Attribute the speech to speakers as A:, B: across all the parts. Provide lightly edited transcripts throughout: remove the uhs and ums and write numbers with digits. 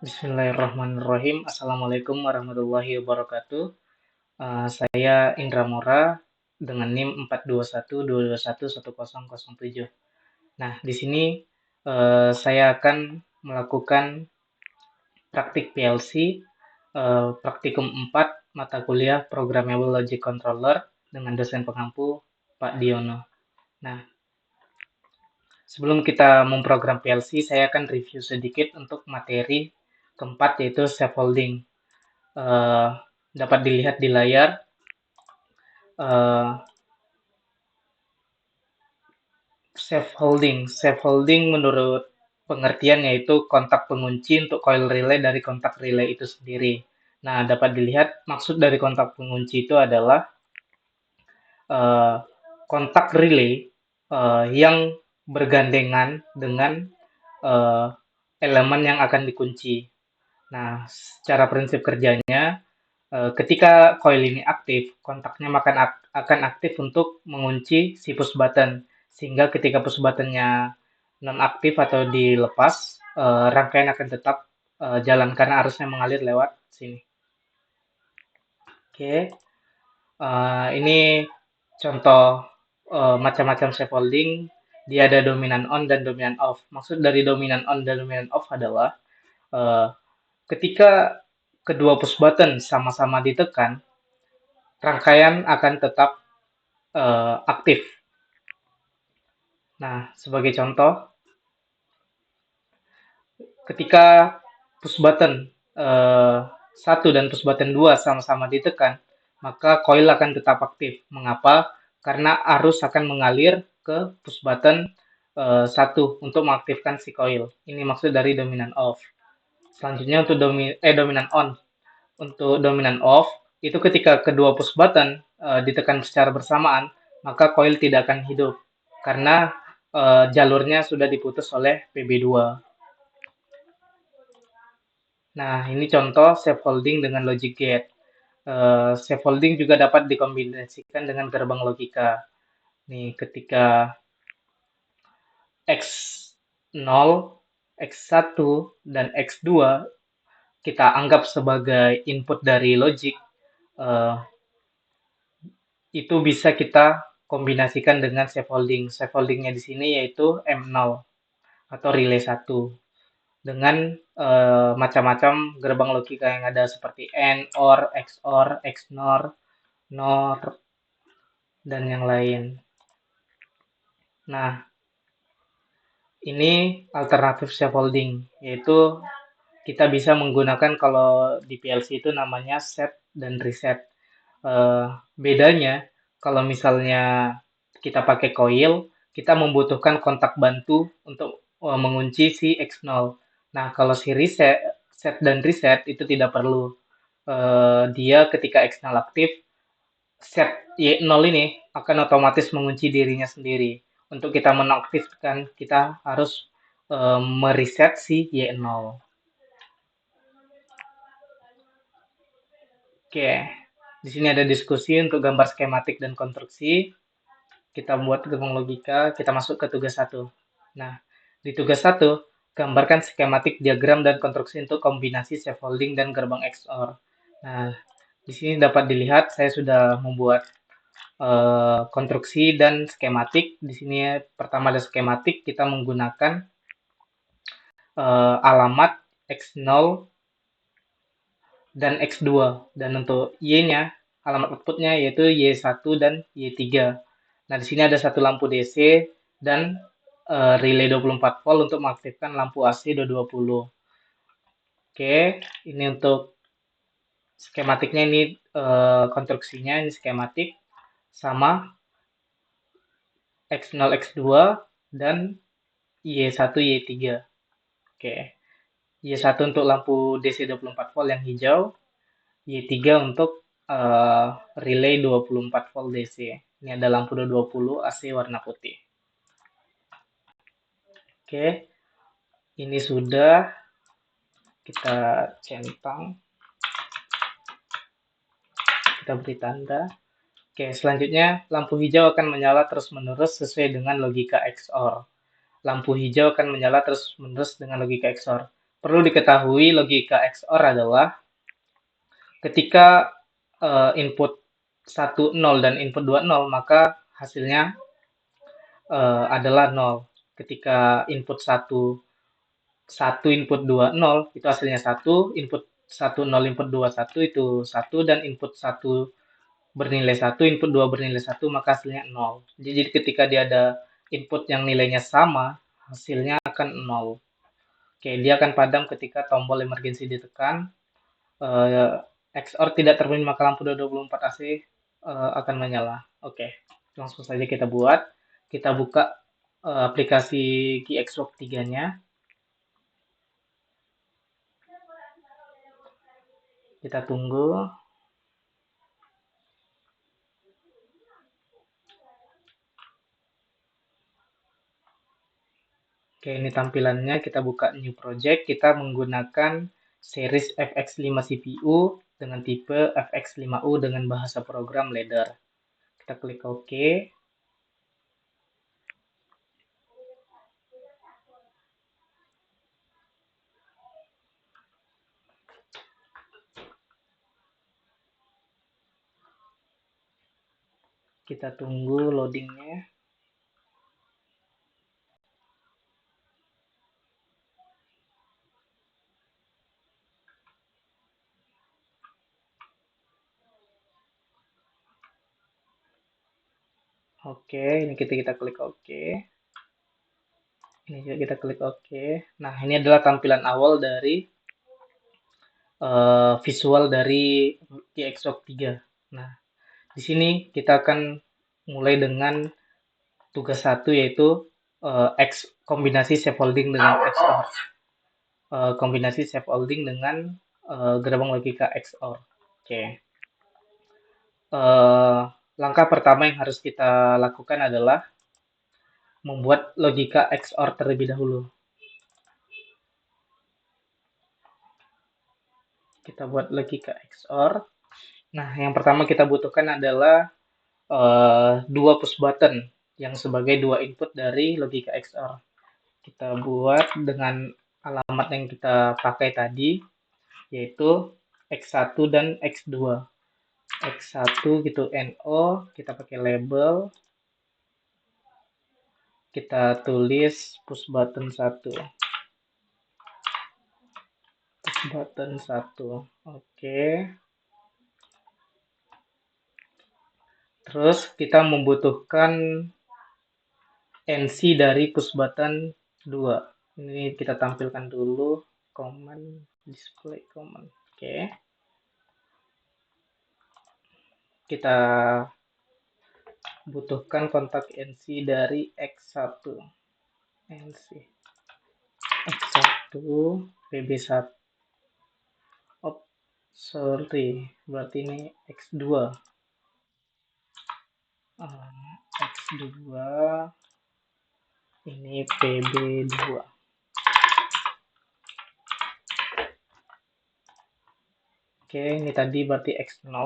A: Bismillahirrahmanirrahim. Assalamualaikum warahmatullahi wabarakatuh. Saya Indra Mora dengan NIM 42122110007. Nah, di sini saya akan melakukan praktik PLC, praktikum 4 mata kuliah Programmable Logic Controller dengan dosen pengampu Pak Diono. Nah, sebelum kita memprogram PLC, saya akan review sedikit untuk materi keempat yaitu scaffolding. eh, Dapat dilihat di layar. eh, Scaffolding menurut pengertian yaitu kontak pengunci untuk coil relay dari kontak relay itu sendiri. Nah, dapat dilihat maksud dari kontak pengunci itu adalah eh, kontak relay yang bergandengan dengan eh, elemen yang akan dikunci. Nah, secara prinsip kerjanya, ketika coil ini aktif, kontaknya akan aktif untuk mengunci si push button, sehingga ketika push buttonnya non-aktif atau dilepas, rangkaian akan tetap jalan karena arusnya mengalir lewat sini. Oke, ini contoh macam-macam scaffolding. Dia ada dominan on dan dominan off. Maksud dari dominan on dan dominan off adalah eh, ketika kedua push button sama-sama ditekan, rangkaian akan tetap aktif. Nah, sebagai contoh, ketika push button 1 dan push button 2 sama-sama ditekan, maka coil akan tetap aktif. Mengapa? Karena arus akan mengalir ke push button 1 untuk mengaktifkan si coil. Ini maksud dari dominan off. Selanjutnya untuk dominan on. Untuk dominan off, itu ketika kedua push button ditekan secara bersamaan, maka coil tidak akan hidup karena jalurnya sudah diputus oleh PB2. Nah, ini contoh scaffolding dengan logic gate. Scaffolding juga dapat dikombinasikan dengan gerbang logika. Nih, ketika X0, X1, dan X2 kita anggap sebagai input dari logic, eh, itu bisa kita kombinasikan dengan scaffolding. Scaffoldingnya di sini yaitu M0 atau relay 1 dengan macam-macam gerbang logika yang ada seperti AND, OR, XOR, XNOR, NOR, dan yang lain. Nah, ini alternatif scaffolding, yaitu kita bisa menggunakan kalau di PLC itu namanya set dan reset. Bedanya, kalau misalnya kita pakai coil, kita membutuhkan kontak bantu untuk mengunci si X0. Nah, kalau si set dan reset itu tidak perlu. Dia ketika X0 aktif, set Y0 ini akan otomatis mengunci dirinya sendiri. Untuk kita menonaktifkan, kita harus mereset si Y0. Oke, di sini ada diskusi untuk gambar skematik dan konstruksi. Kita buat gerbang logika, kita masuk ke tugas 1. Nah, di tugas 1, gambarkan skematik diagram dan konstruksi untuk kombinasi scaffolding dan gerbang XOR. Nah, di sini dapat dilihat saya sudah membuat konstruksi dan skematik. Di sini pertama ada skematik, kita menggunakan alamat X0 dan X2. Dan untuk Y-nya, alamat outputnya yaitu Y1 dan Y3. Nah, di sini ada satu lampu DC dan relay 24 volt untuk mengaktifkan lampu AC 220. Oke, ini untuk skematiknya, ini konstruksinya, ini skematik sama X0, X2 dan Y1, Y3. Oke, Y1 untuk lampu DC 24 volt yang hijau, Y3 untuk relay 24 volt DC. Ini ada lampu 220 AC warna putih. Oke, ini sudah kita centang, kita beri tanda. Oke, selanjutnya lampu hijau akan menyala terus-menerus sesuai dengan logika XOR. Lampu hijau akan menyala terus-menerus dengan logika XOR. perlu diketahui logika XOR adalah ketika input 1 0 dan input 2 0, maka hasilnya adalah 0. Ketika input 1 input 2 0 itu hasilnya 1, input 1 0 input 2 1 itu 1, dan input 1 bernilai 1, input 2 bernilai 1, maka hasilnya 0. Jadi ketika dia ada input yang nilainya sama, hasilnya akan 0. Oke, dia akan padam ketika tombol emergency ditekan. XOR tidak terpilih maka lampu 224 AC akan menyala. Oke, langsung saja kita buat. Kita buka aplikasi KeyXWork 3-nya. Kita tunggu. Oke, ini tampilannya. Kita buka new project. Kita menggunakan series FX5 CPU dengan tipe FX5U dengan bahasa program ladder. Kita klik OK. Kita tunggu loadingnya. Oke, ini kita klik OK. Ini juga kita klik OK. Nah, ini adalah tampilan awal dari visual dari KeyXWork 3. Nah, di sini kita akan mulai dengan tugas 1, yaitu kombinasi shapeholding dengan XOR. Kombinasi shapeholding dengan gerbang logika XOR. Oke. Langkah pertama yang harus kita lakukan adalah membuat logika XOR terlebih dahulu. Kita buat logika XOR. Nah, yang pertama kita butuhkan adalah dua push button yang sebagai dua input dari logika XOR. Kita buat dengan alamat yang kita pakai tadi, yaitu X1 dan X2. X1 gitu NO, kita pakai label, kita tulis push button 1. Push button 1. Oke. Terus kita membutuhkan NC dari push button 2. Ini kita tampilkan dulu, command display command. Oke. Kita butuhkan kontak NC dari X1. NC X1 PB1. Oh, sorry. Berarti ini X2. X2 ini PB2. Oke, ini tadi berarti X0.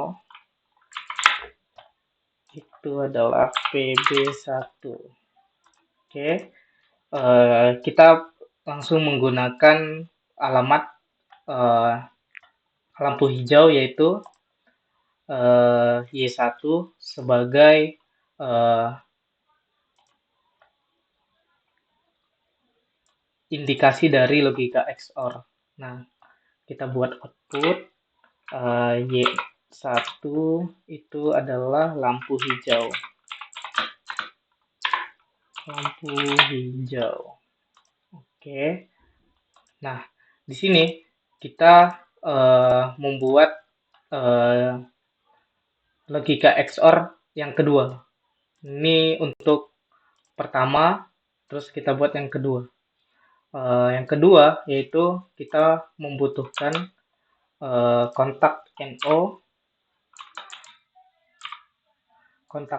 A: Itu adalah PB1. Oke, kita langsung menggunakan alamat lampu hijau, yaitu Y1 sebagai indikasi dari logika XOR. Nah, kita buat output Y1 itu adalah lampu hijau. Lampu hijau. Oke. Nah, di sini kita membuat logika XOR yang kedua. Ini untuk pertama, terus kita buat yang kedua. Yang kedua yaitu kita membutuhkan kontak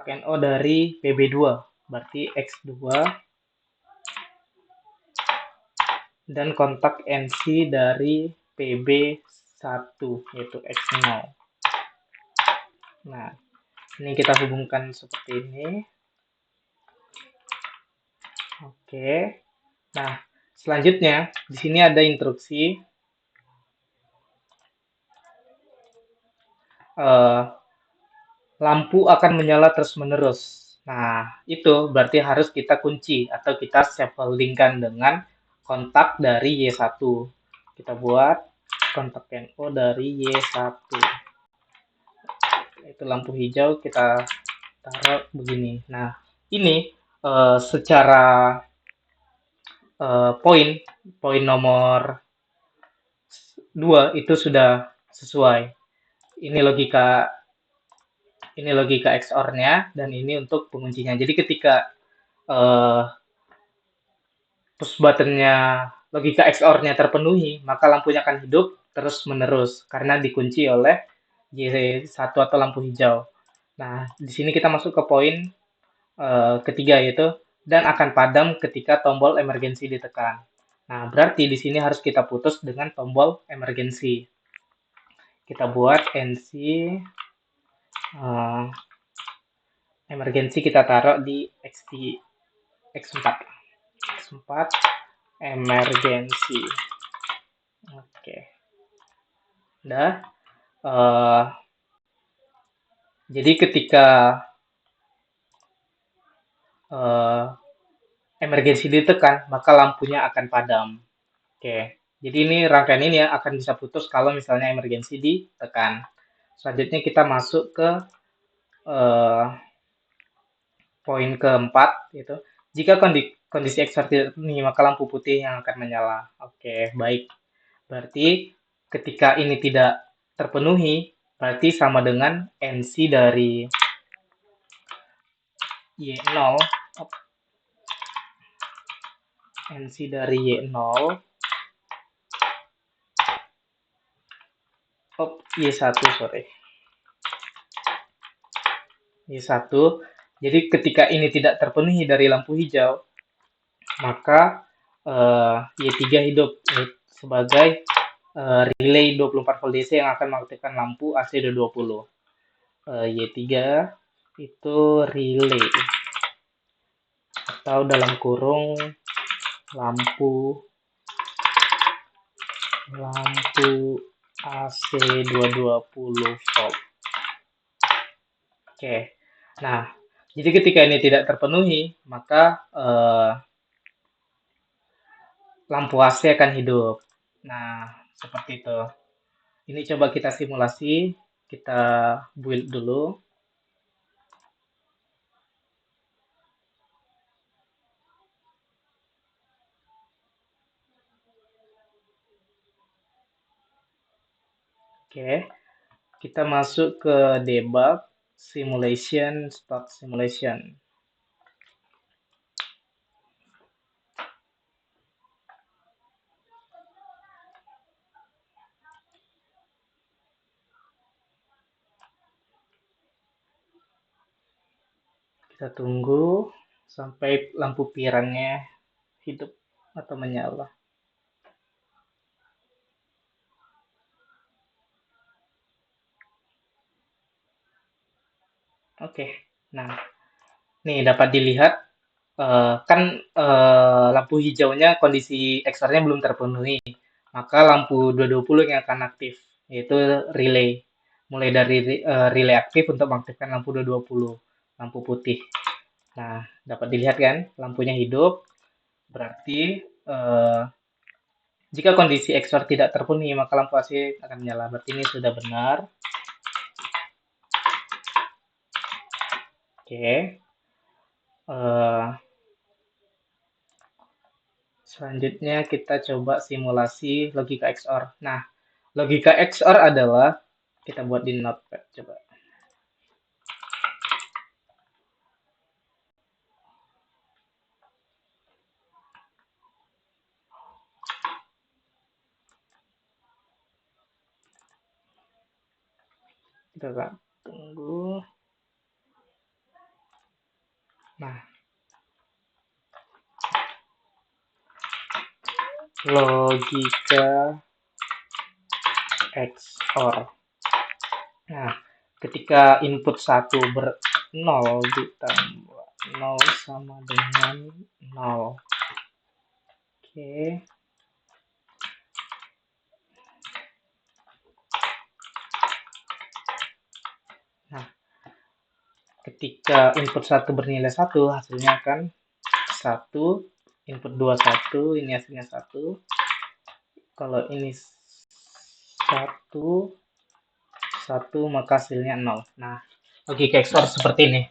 A: NO dari PB2, berarti X2, dan kontak NC dari PB1, yaitu X0. Nah, ini kita hubungkan seperti ini. Oke. Nah, Selanjutnya, di sini ada instruksi eh, lampu akan menyala terus-menerus. Nah, itu berarti harus kita kunci atau kita scaffoldingkan dengan kontak dari Y1. Kita buat kontak NO dari Y1. Itu lampu hijau kita taruh begini. Nah, ini secara poin nomor 2 itu sudah sesuai. Ini logika XOR-nya dan ini untuk penguncinya. Jadi ketika uh, push button-nya logika XOR-nya terpenuhi, maka lampunya akan hidup terus menerus karena dikunci oleh Y1 atau lampu hijau. Nah, di sini kita masuk ke poin ketiga yaitu dan akan padam ketika tombol emergensi ditekan. Nah, berarti di sini harus kita putus dengan tombol emergensi. Kita buat NC emergensi kita taruh di X4 emergensi. Oke. Udah. Jadi ketika emergensi ditekan, maka lampunya akan padam. Oke. Jadi ini rangkaian ini ya akan bisa putus kalau misalnya emergensi ditekan. Selanjutnya kita masuk ke poin keempat, yaitu jika kondisi XOR tidak terpenuhi, maka lampu putih yang akan menyala. Oke, baik. Berarti ketika ini tidak terpenuhi, berarti sama dengan NC dari Y0, NC dari Y0, Y1, sorry. Y1, jadi ketika ini tidak terpenuhi dari lampu hijau, maka Y3 hidup sebagai relay 24 volt DC yang akan mengaktifkan lampu AC220. Y3 itu relay atau dalam kurung lampu AC220 volt. Oke. Nah, jadi ketika ini tidak terpenuhi, maka lampu AC akan hidup. Nah, seperti itu. Ini coba kita simulasi, kita build dulu. Oke, kita masuk ke debug, simulation, start simulation. Kita tunggu sampai lampu pirannya hidup atau menyala. Oke, nah, nih dapat dilihat kan lampu hijaunya kondisi XOR-nya belum terpenuhi, maka lampu 220 yang akan aktif, yaitu relay. Mulai dari relay aktif untuk mengaktifkan lampu 220, lampu putih. Nah, dapat dilihat kan, lampunya hidup, berarti jika kondisi XOR tidak terpenuhi, maka lampu AC akan menyala. Berarti ini sudah benar. Oke. Selanjutnya kita coba simulasi logika XOR. Nah, logika XOR adalah kita buat di notepad coba. Kita tunggu. Nah, logika XOR. Nah, ketika input 1 ber 0 ditambah 0 sama dengan 0. Oke. Nah, ketika input 1 bernilai 1, hasilnya akan 1, input 2 1, ini hasilnya 1. Kalau ini 1, 1, maka hasilnya 0. Nah, logika XOR seperti ini.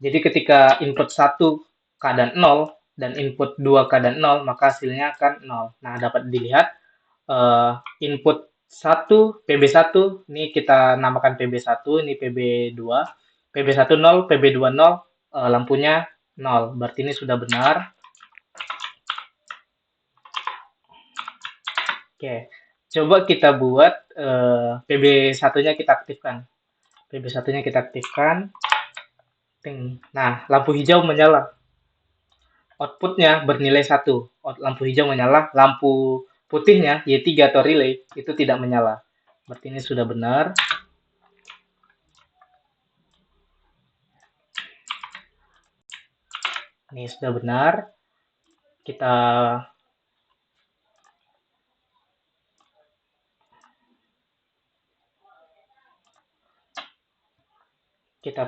A: Jadi ketika input 1 keadaan 0 dan input 2 keadaan 0, maka hasilnya akan 0. Nah, dapat dilihat input 1 PB1, ini kita namakan PB1, ini PB2. PB1 0, PB2 0, lampunya 0. Berarti ini sudah benar. Oke, coba kita buat PB1-nya kita aktifkan. PB1-nya kita aktifkan. Nah, lampu hijau menyala. Outputnya bernilai 1. Lampu hijau menyala, lampu putihnya Y3 atau relay itu tidak menyala. Berarti ini sudah benar. Ini sudah benar. Kita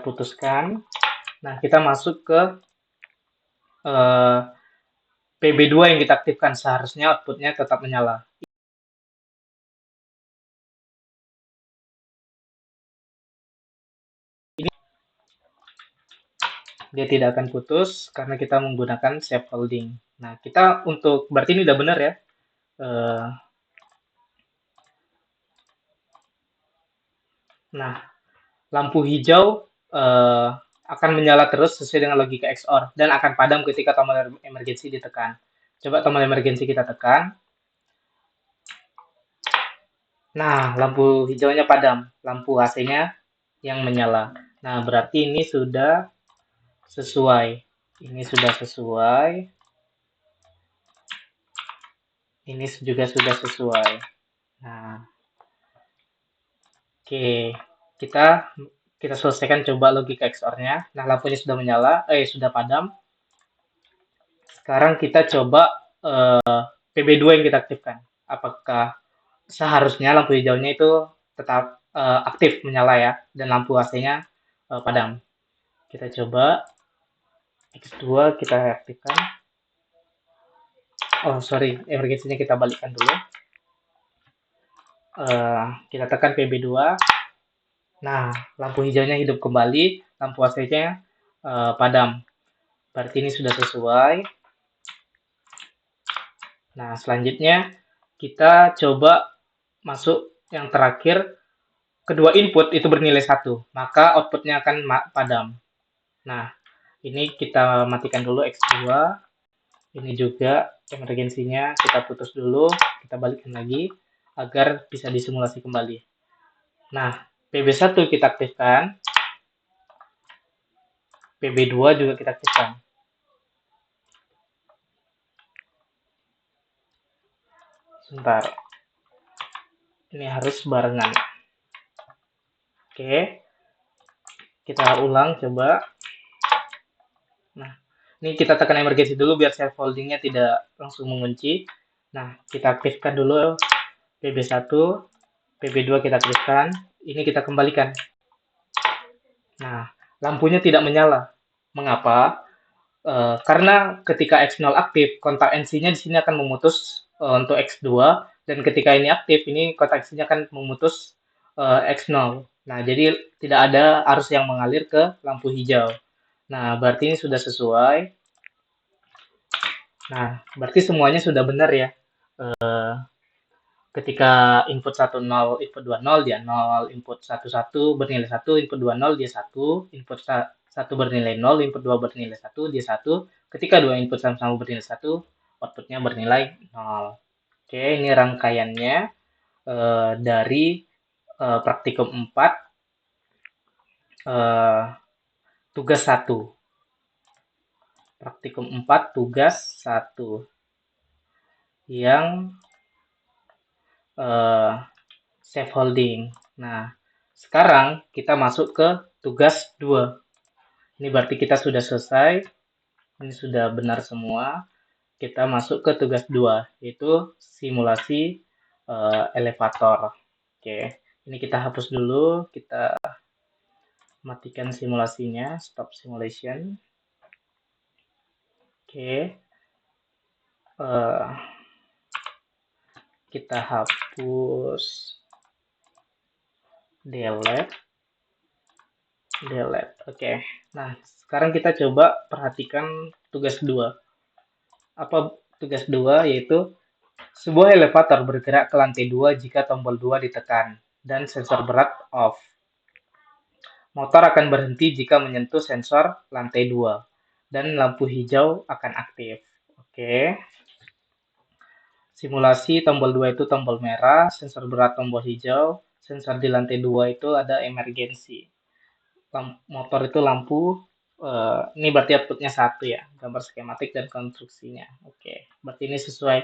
A: putuskan. Nah, kita masuk ke PB2 yang kita aktifkan. Seharusnya outputnya tetap menyala. Ini dia tidak akan putus karena kita menggunakan safe holding. Nah, kita untuk berarti ini udah benar ya. Nah, lampu hijau akan menyala terus sesuai dengan logika XOR dan akan padam ketika tombol emergency ditekan. Coba tombol emergency kita tekan. Nah, lampu hijaunya padam, lampu AC-nya yang menyala. Nah, berarti ini sudah sesuai. Ini sudah sesuai. Ini juga sudah sesuai. Nah, oke. Kita selesaikan coba logika XOR-nya. Nah, lampunya sudah menyala, sudah padam. Sekarang kita coba PB2 yang kita aktifkan. Apakah seharusnya lampu hijaunya itu tetap aktif menyala ya, dan lampu AC-nya padam. Kita coba X2 kita aktifkan. Oh sorry, emergency-nya kita balikkan dulu. Kita tekan PB2. Nah, lampu hijaunya hidup kembali, lampu AC-nya padam. Berarti ini sudah sesuai. Nah, selanjutnya kita coba masuk yang terakhir. Kedua input itu bernilai 1, maka outputnya akan padam. Nah, ini kita matikan dulu X2. Ini juga emergensinya kita putus dulu, kita balikkan lagi agar bisa disimulasi kembali. Nah, PB1 kita aktifkan, PB2 juga kita aktifkan. Sebentar, ini harus barengan. Oke, kita ulang coba. Nah, ini kita tekan emergency dulu biar self holdingnya tidak langsung mengunci. Nah, kita aktifkan dulu PB1, PB2 kita aktifkan, ini kita kembalikan. Nah, lampunya tidak menyala. Mengapa? Karena ketika X0 aktif, kontak NC-nya di sini akan memutus untuk X2, dan ketika ini aktif, ini kontak NC-nya akan memutus X0. Nah, jadi tidak ada arus yang mengalir ke lampu hijau. Nah, berarti ini sudah sesuai. Nah, berarti semuanya sudah benar ya. Ketika input 1 0, input 2 0, dia 0, input 1 1 bernilai 1, input 2 0, dia 1, input 1 bernilai 0, input 2 bernilai 1, dia 1. Ketika dua input sama-sama bernilai 1, outputnya bernilai 0. Oke, ini rangkaiannya dari praktikum 4 tugas 1. Praktikum 4 tugas 1 yang safe holding. Nah, sekarang kita masuk ke tugas 2. Ini berarti kita sudah selesai. Ini sudah benar semua. kita masuk ke tugas 2, yaitu simulasi elevator. Oke, ini kita hapus dulu, kita matikan simulasinya, stop simulation. Oke, kita hapus, delete. Oke, nah sekarang kita coba perhatikan tugas 2. Apa tugas 2? Yaitu sebuah elevator bergerak ke lantai 2 jika tombol 2 ditekan dan sensor berat off. Motor akan berhenti jika menyentuh sensor lantai 2 dan lampu hijau akan aktif. Oke. Simulasi tombol 2 itu tombol merah, sensor berat tombol hijau, sensor di lantai 2 itu ada emergency. Motor itu lampu, ini berarti outputnya 1 ya, gambar skematik dan konstruksinya. Oke, berarti ini sesuai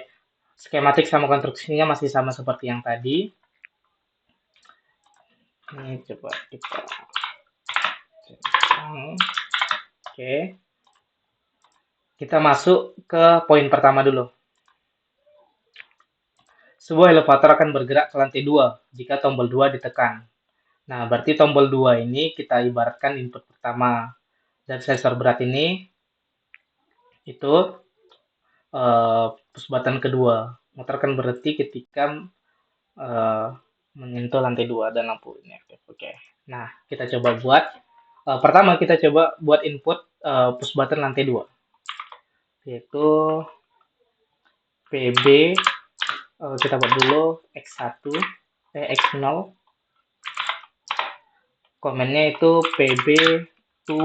A: skematik sama konstruksinya masih sama seperti yang tadi. Ini coba kita oke. Kita masuk ke poin pertama dulu. Sebuah elevator akan bergerak ke lantai 2 jika tombol 2 ditekan. Nah, berarti tombol 2 ini kita ibaratkan input pertama. Dan sensor berat ini itu push button kedua. Motor akan berhenti ketika menyentuh lantai 2 dan lampu ini aktif. Oke. Nah, kita coba buat. Pertama kita coba buat input push button lantai 2. Yaitu PB, kita buat dulu X1, X0. Komennya itu PB to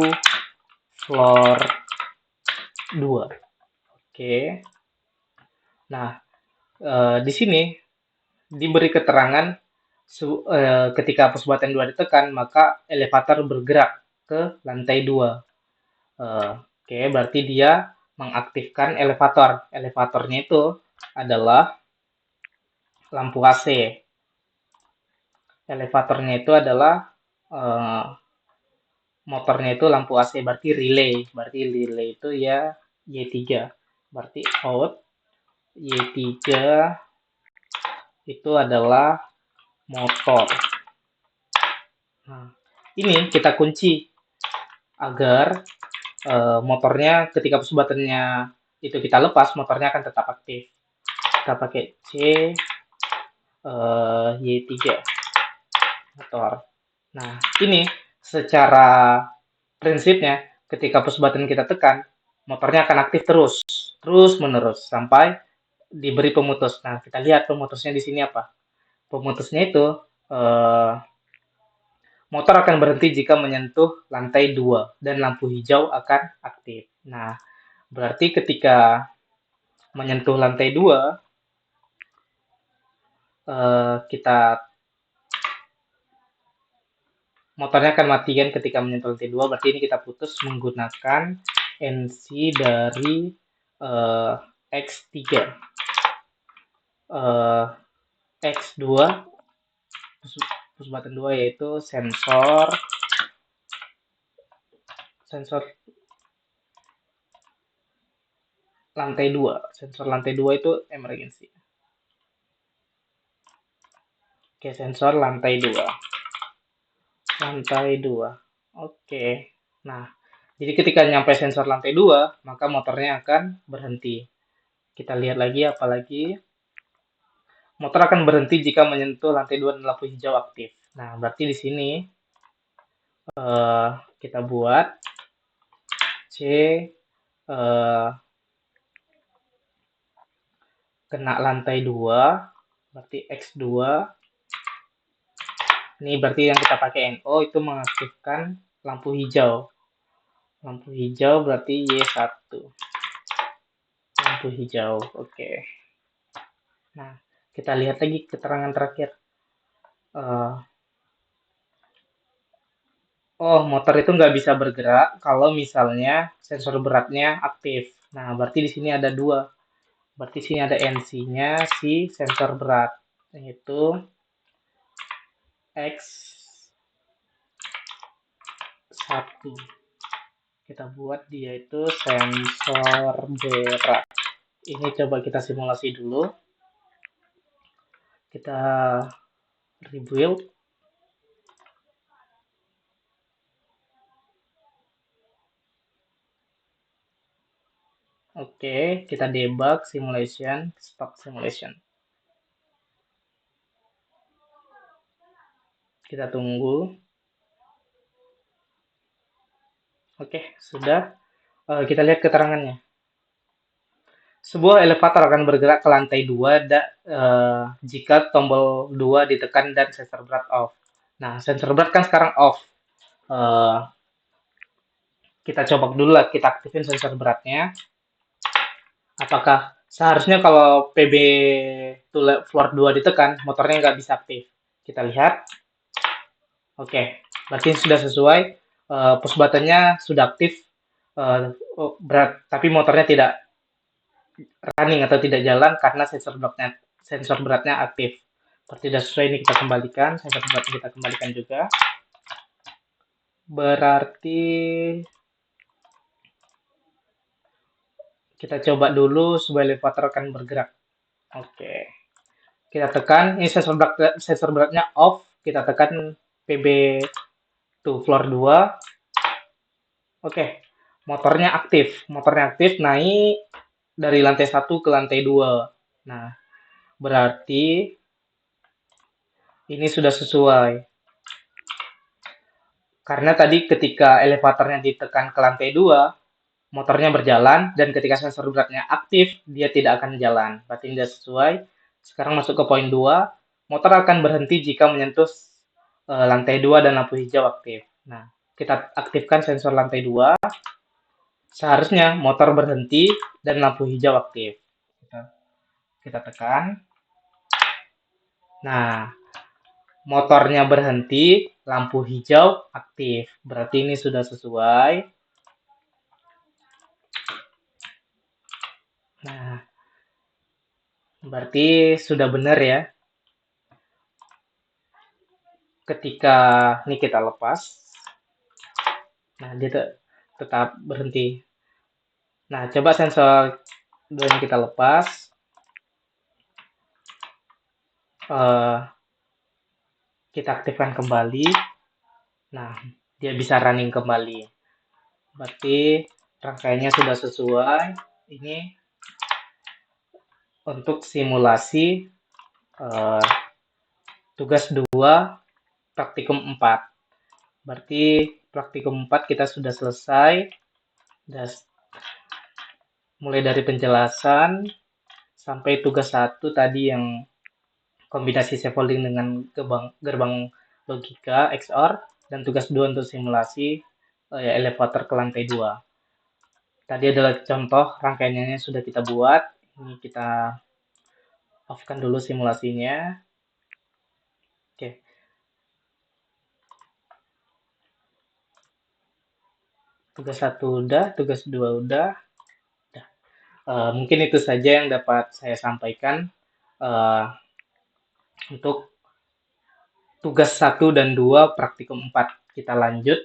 A: floor 2. Oke. Nah, di sini diberi keterangan ketika push button 2 ditekan, maka elevator bergerak ke lantai 2. Oke, berarti dia mengaktifkan elevator. Elevatornya itu adalah lampu AC. Elevatornya itu adalah motornya itu lampu AC, berarti relay. Berarti relay itu ya Y3. Berarti out Y3 itu adalah motor. Nah, ini kita kunci agar motornya ketika push buttonnya itu kita lepas, motornya akan tetap aktif. Kita pakai C Y3 motor. Nah, ini secara prinsipnya ketika push button kita tekan, motornya akan aktif terus menerus sampai diberi pemutus. Nah, kita lihat pemutusnya di sini apa? Pemutusnya itu motor akan berhenti jika menyentuh lantai 2 dan lampu hijau akan aktif. Nah, berarti ketika menyentuh lantai 2, motornya akan matikan ketika menyentuh lantai 2. Berarti ini kita putus menggunakan NC dari X3. X2 push button 2 yaitu sensor lantai 2. Sensor lantai 2 itu emergency. Oke, sensor lantai 2. Lantai 2. Oke. Nah, jadi ketika nyampe sensor lantai 2, maka motornya akan berhenti. Kita lihat lagi apalagi. Motor akan berhenti jika menyentuh lantai 2 dan lampu hijau aktif. Nah, berarti di sini kita buat C kena lantai 2, berarti X2. Ini berarti yang kita pakai NO itu mengaktifkan lampu hijau. Lampu hijau berarti Y1. Lampu hijau, oke. Nah, kita lihat lagi keterangan terakhir. Motor itu nggak bisa bergerak kalau misalnya sensor beratnya aktif. Nah, berarti di sini ada 2. Berarti sini ada NC-nya si sensor berat, yaitu X1. Kita buat dia itu sensor berat. Ini coba kita simulasi dulu. Kita rebuild. Oke, kita debug simulation, stop simulation. Kita tunggu. Oke, sudah. Kita lihat keterangannya. Sebuah elevator akan bergerak ke lantai 2 jika tombol 2 ditekan dan sensor berat off. Nah, sensor berat kan sekarang off. Eh, kita coba dulu lah, kita aktifin sensor beratnya. Apakah seharusnya kalau PB to floor 2 ditekan, motornya nggak bisa aktif. Kita lihat. Oke, berarti sudah sesuai. Push buttonnya sudah aktif, berat, tapi motornya tidak running atau tidak jalan karena sensor beratnya aktif. Seperti sudah sesuai, ini kita kembalikan, sensor beratnya kita kembalikan juga. Berarti kita coba dulu sebuah elevator akan bergerak. Oke. Kita tekan, ini sensor beratnya off, kita tekan PB to floor 2. Oke. Motornya aktif naik dari lantai 1 ke lantai 2. Nah, berarti ini sudah sesuai. Karena tadi ketika elevatornya ditekan ke lantai 2, motornya berjalan, dan ketika sensor beratnya aktif, dia tidak akan jalan. Berarti ini sudah sesuai. Sekarang masuk ke poin 2. Motor akan berhenti jika menyentuh lantai 2 dan lampu hijau aktif. Nah, kita aktifkan sensor lantai 2. Seharusnya motor berhenti dan lampu hijau aktif. Kita tekan. Nah, motornya berhenti, lampu hijau aktif. Berarti ini sudah sesuai. Nah, berarti sudah benar ya. Ketika ini kita lepas, nah dia tetap berhenti. Nah, coba sensor 2 kita lepas. Kita aktifkan kembali. Nah, dia bisa running kembali. Berarti rangkaiannya sudah sesuai. Ini untuk simulasi tugas 2 praktikum 4. Berarti praktikum 4 kita sudah selesai. Mulai dari penjelasan sampai tugas 1 tadi yang kombinasi scaffolding dengan gerbang logika XOR, dan tugas 2 untuk simulasi elevator ke lantai 2. Tadi adalah contoh rangkaiannya sudah kita buat. Ini kita off-kan dulu simulasinya. Oke. Tugas 1 udah, tugas 2 udah. Mungkin itu saja yang dapat saya sampaikan untuk tugas 1 dan 2 praktikum 4. Kita lanjut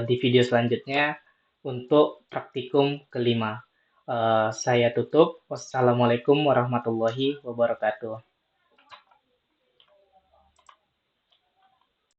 A: di video selanjutnya untuk praktikum kelima. Saya tutup. Wassalamualaikum warahmatullahi wabarakatuh.